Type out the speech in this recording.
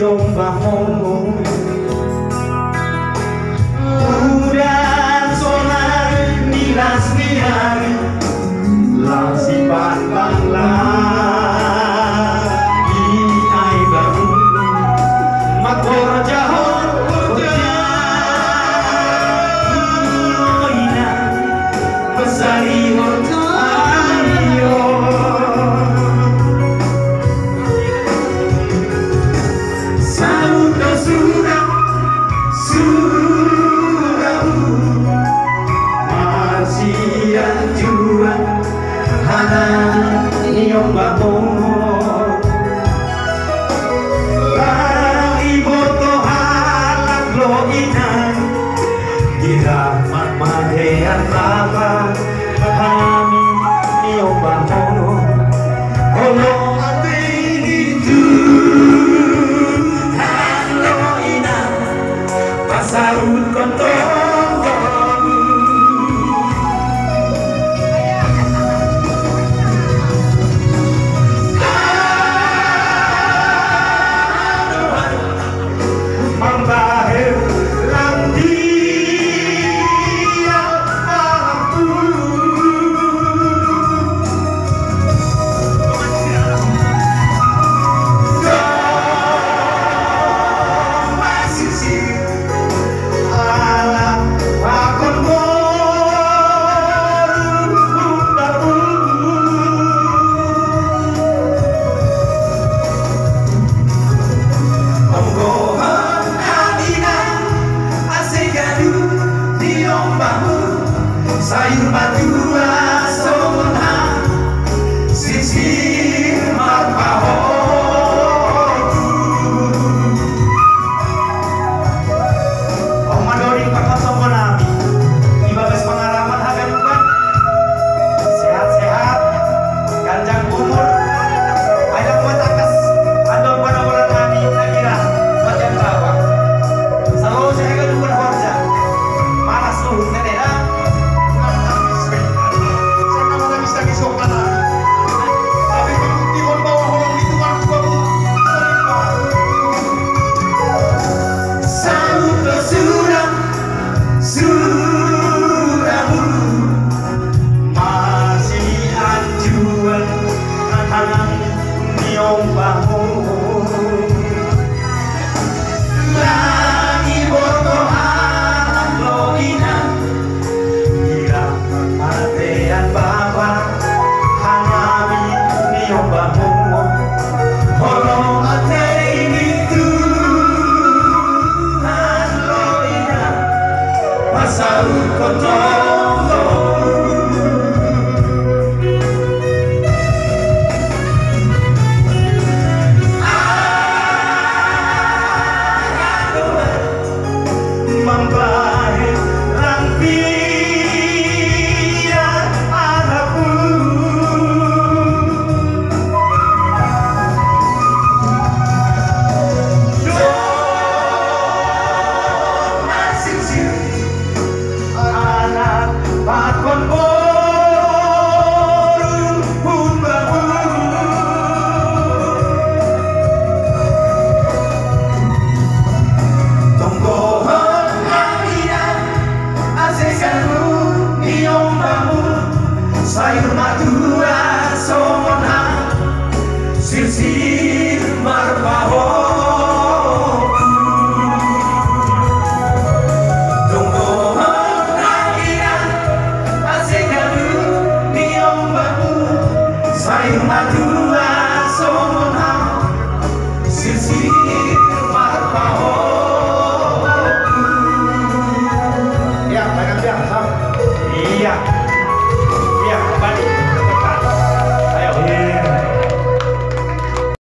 iyong bangon. Udan sonar nilas-nilan lang sipat bangla di ay bangun magkorjahon ina masalihon ayo saludo sudah juan hana iyong bangon parang iboto halak loinan diramat madean lava kami iyong bangon holo ating itu haloinan pasarut kontong sayur batu asona sisir marpahotu Omadori pakasombo nami ibabes pengalaman haganukan sehat-sehat ganjang umur ada buat akas ada pada nami nakira macam tawa selalu saya gadukan korja malas luhut nenek oh